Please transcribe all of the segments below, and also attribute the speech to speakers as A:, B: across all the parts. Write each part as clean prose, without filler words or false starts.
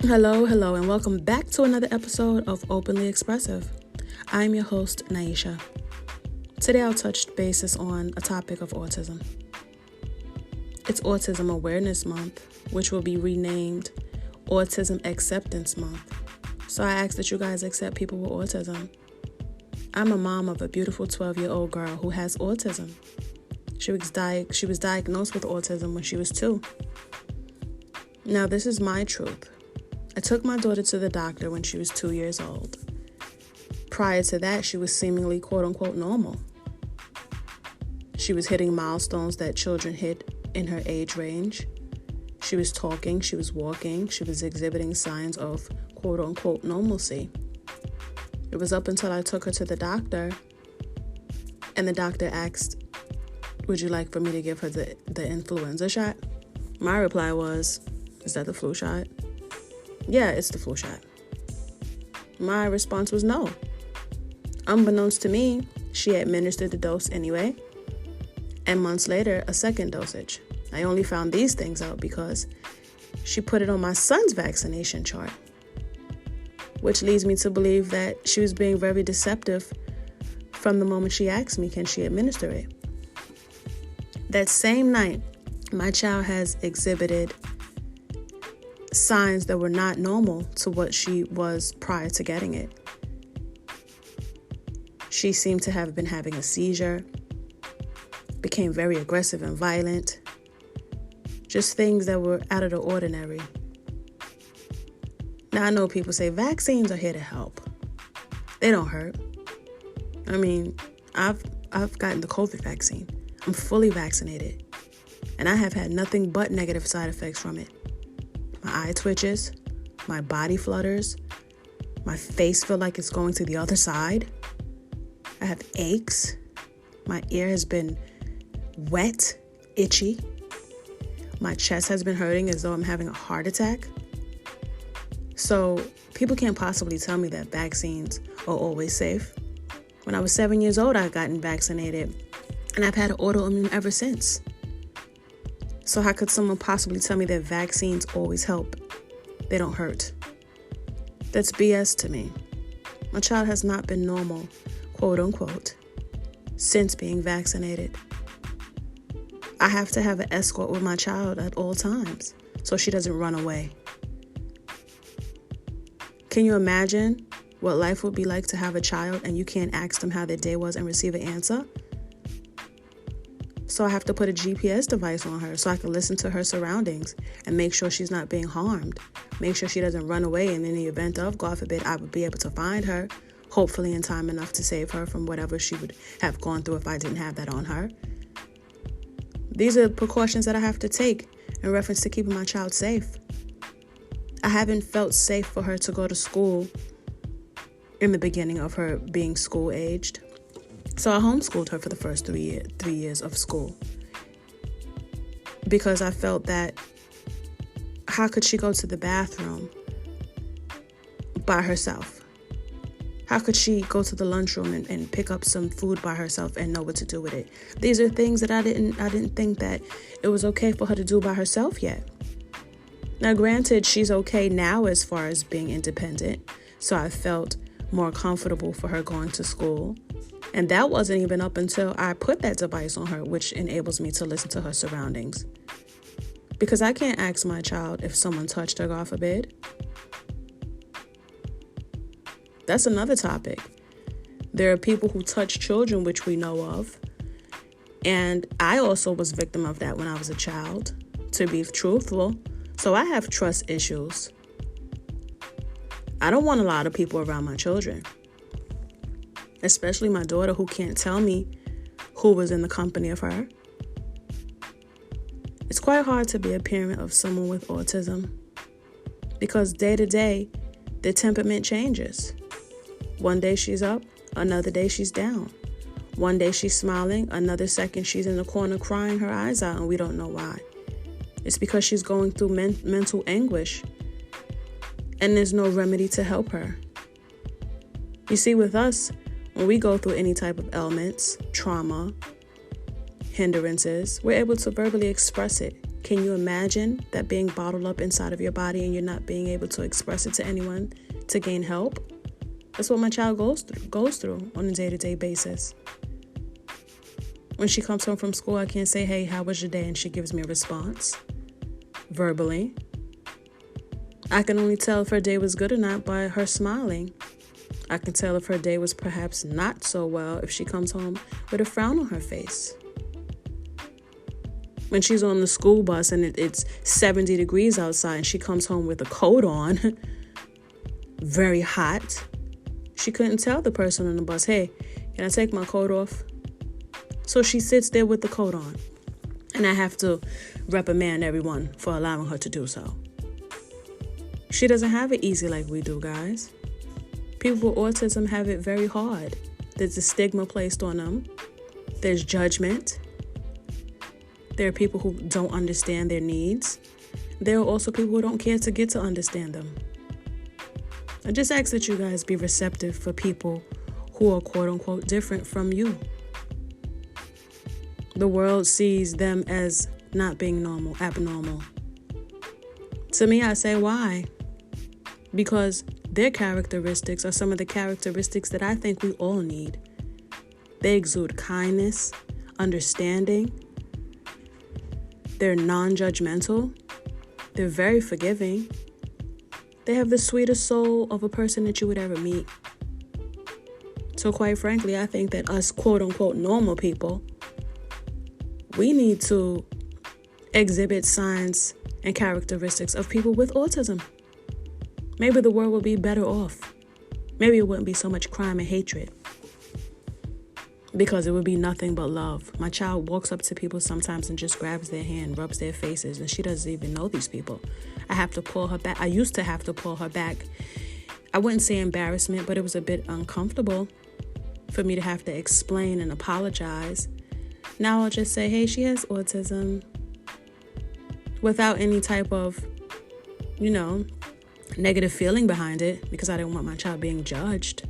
A: Hello, and welcome back to another episode of Openly Expressive. I'm your host, Naisha. Today I'll touch bases on a topic of autism. It's Autism Awareness Month, which will be renamed Autism Acceptance Month. So I ask that you guys accept people with autism. I'm a mom of a beautiful 12-year-old girl who has autism. She was diagnosed with autism when she was 2. Now, this is my truth. I took my daughter to the doctor when she was 2 years old. Prior to that, she was seemingly quote-unquote normal. She was hitting milestones that children hit in her age range. She was talking, she was walking, she was exhibiting signs of quote-unquote normalcy. It was up until I took her to the doctor, and the doctor asked, "Would you like for me to give her the influenza shot?" My reply was, "Is that the flu shot?" "Yeah, it's the flu shot." My response was no. Unbeknownst to me, she administered the dose anyway, and months later, a second dosage. I only found these things out because she put it on my son's vaccination chart, which leads me to believe that she was being very deceptive from the moment she asked me, can she administer it? That same night, my child has exhibited signs that were not normal to what she was prior to getting it. She seemed to have been having a seizure, became very aggressive and violent, just things that were out of the ordinary. Now, I know people say vaccines are here to help. They don't hurt. I mean, I've gotten the COVID vaccine. I'm fully vaccinated, and I have had nothing but negative side effects from it. My eye twitches, my body flutters, my face feels like it's going to the other side. I have aches. My ear has been wet, itchy. My chest has been hurting as though I'm having a heart attack. So people can't possibly tell me that vaccines are always safe. When I was 7 years old, I gotten vaccinated, and I've had an autoimmune ever since. So how could someone possibly tell me that vaccines always help? They don't hurt. That's BS to me. My child has not been normal, quote unquote, since being vaccinated. I have to have an escort with my child at all times so she doesn't run away. Can you imagine what life would be like to have a child and you can't ask them how their day was and receive an answer? So I have to put a GPS device on her so I can listen to her surroundings and make sure she's not being harmed. Make sure she doesn't run away, and in the event of, God forbid, I would be able to find her, hopefully in time enough to save her from whatever she would have gone through if I didn't have that on her. These are precautions that I have to take in reference to keeping my child safe. I haven't felt safe for her to go to school in the beginning of her being school-aged. So I homeschooled her for the first 3 years of school because I felt that how could she go to the bathroom by herself? How could she go to the lunchroom and pick up some food by herself and know what to do with it? These are things that I didn't think that it was okay for her to do by herself yet. Now, granted, she's okay now as far as being independent, so I felt more comfortable for her going to school. And that wasn't even up until I put that device on her, which enables me to listen to her surroundings. Because I can't ask my child if someone touched her, God forbid. That's another topic. There are people who touch children, which we know of. And I also was victim of that when I was a child, to be truthful. So I have trust issues. I don't want a lot of people around my children, especially my daughter, who can't tell me who was in the company of her. It's quite hard to be a parent of someone with autism because day to day, their temperament changes. One day she's up, another day she's down. One day she's smiling, another second she's in the corner crying her eyes out, and we don't know why. It's because she's going through mental anguish, and there's no remedy to help her. You see, with us, when we go through any type of ailments, trauma, hindrances, we're able to verbally express it Can you imagine that being bottled up inside of your body and you're not being able to express it to anyone to gain help? That's what my child goes through on a day-to-day basis. When she comes home from school, I can't say, hey, how was your day? And she gives me a response verbally. I can only tell if her day was good or not by her smiling. I can tell if her day was perhaps not so well if she comes home with a frown on her face. When she's on the school bus and it's 70 degrees outside and she comes home with a coat on, very hot, she couldn't tell the person on the bus, hey, can I take my coat off? So she sits there with the coat on. And I have to reprimand everyone for allowing her to do so. She doesn't have it easy like we do, guys. People with autism have it very hard. There's a stigma placed on them. There's judgment. There are people who don't understand their needs. There are also people who don't care to get to understand them. I just ask that you guys be receptive for people who are quote unquote different from you. The world sees them as not being normal, abnormal. To me, I say, why? Because their characteristics are some of the characteristics that I think we all need. They exude kindness, understanding. They're non-judgmental. They're very forgiving. They have the sweetest soul of a person that you would ever meet. So quite frankly, I think that us quote-unquote normal people, we need to exhibit signs and characteristics of people with autism. Maybe the world would be better off. Maybe it wouldn't be so much crime and hatred. Because it would be nothing but love. My child walks up to people sometimes and just grabs their hand, rubs their faces, and she doesn't even know these people. I have to pull her back. I used to have to pull her back. I wouldn't say embarrassment, but it was a bit uncomfortable for me to have to explain and apologize. Now I'll just say, hey, she has autism, without any type of, negative feeling behind it, because I didn't want my child being judged.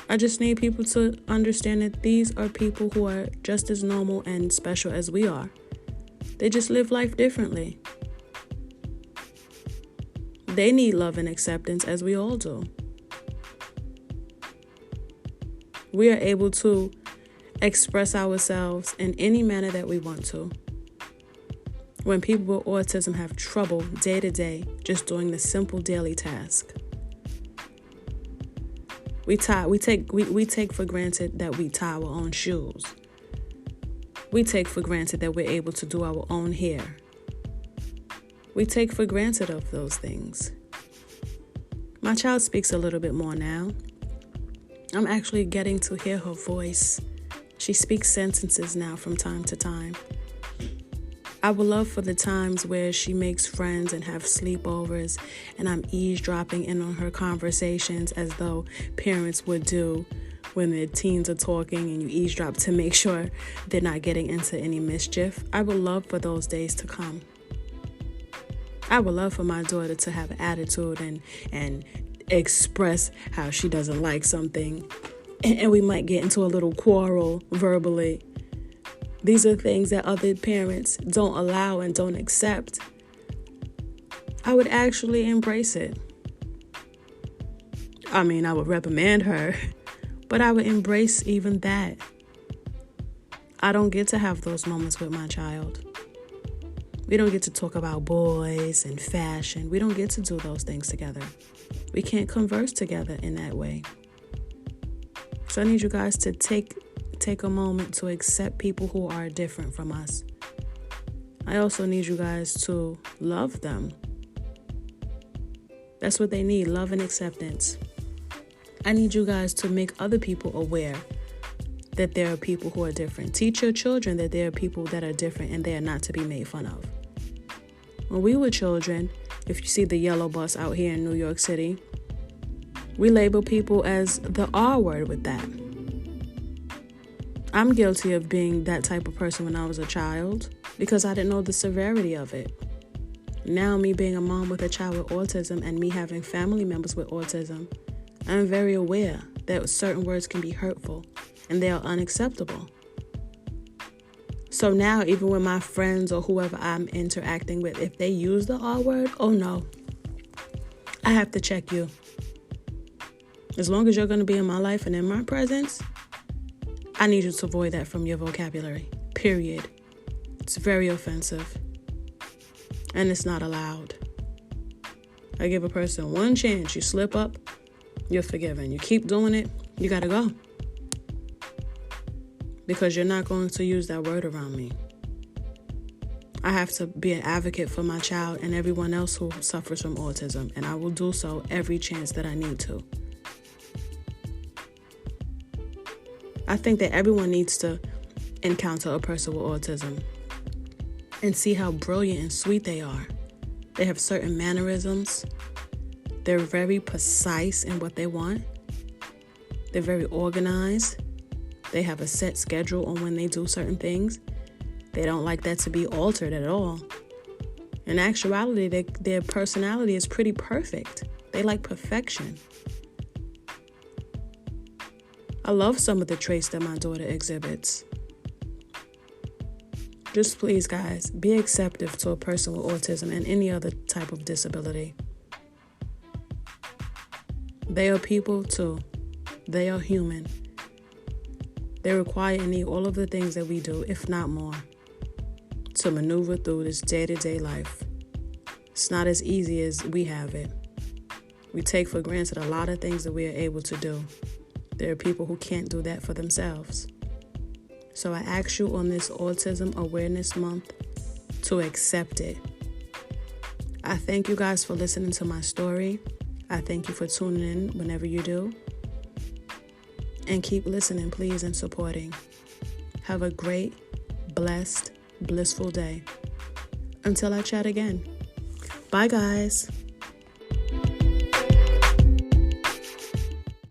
A: I just need people to understand that these are people who are just as normal and special as we are. They just live life differently. They need love and acceptance as we all do. We are able to express ourselves in any manner that we want to. When people with autism have trouble day to day just doing the simple daily task. We take for granted that we tie our own shoes. We take for granted that we're able to do our own hair. We take for granted of those things. My child speaks a little bit more now. I'm actually getting to hear her voice. She speaks sentences now from time to time. I would love for the times where she makes friends and have sleepovers and I'm eavesdropping in on her conversations as though parents would do when their teens are talking and you eavesdrop to make sure they're not getting into any mischief. I would love for those days to come. I would love for my daughter to have an attitude and express how she doesn't like something, and we might get into a little quarrel verbally. These are things that other parents don't allow and don't accept. I would actually embrace it. I mean, I would reprimand her, but I would embrace even that. I don't get to have those moments with my child. We don't get to talk about boys and fashion. We don't get to do those things together. We can't converse together in that way. So I need you guys to take a moment to accept people who are different from us. I also need you guys to love them. That's what they need, love and acceptance. I need you guys to make other people aware that there are people who are different. Teach your children that there are people that are different and they are not to be made fun of. When we were children, if you see the yellow bus out here in New York City, we label people as the R word with that. I'm guilty of being that type of person when I was a child because I didn't know the severity of it. Now, me being a mom with a child with autism and me having family members with autism, I'm very aware that certain words can be hurtful and they are unacceptable. So now, even with my friends or whoever I'm interacting with, if they use the R word, oh no, I have to check you. As long as you're going to be in my life and in my presence, I need you to avoid that from your vocabulary, period. It's very offensive, and it's not allowed. I give a person one chance. You slip up, you're forgiven. You keep doing it, you got to go. Because you're not going to use that word around me. I have to be an advocate for my child and everyone else who suffers from autism, and I will do so every chance that I need to. I think that everyone needs to encounter a person with autism and see how brilliant and sweet they are. They have certain mannerisms. They're very precise in what they want. They're very organized. They have a set schedule on when they do certain things. They don't like that to be altered at all. In actuality, their personality is pretty perfect. They like perfection. I love some of the traits that my daughter exhibits. Just please, guys, be accepting to a person with autism and any other type of disability. They are people too. They are human. They require and need all of the things that we do, if not more, to maneuver through this day-to-day life. It's not as easy as we have it. We take for granted a lot of things that we are able to do. There are people who can't do that for themselves. So I ask you on this Autism Awareness Month to accept it. I thank you guys for listening to my story. I thank you for tuning in whenever you do. And keep listening, please, and supporting. Have a great, blessed, blissful day. Until I chat again. Bye, guys.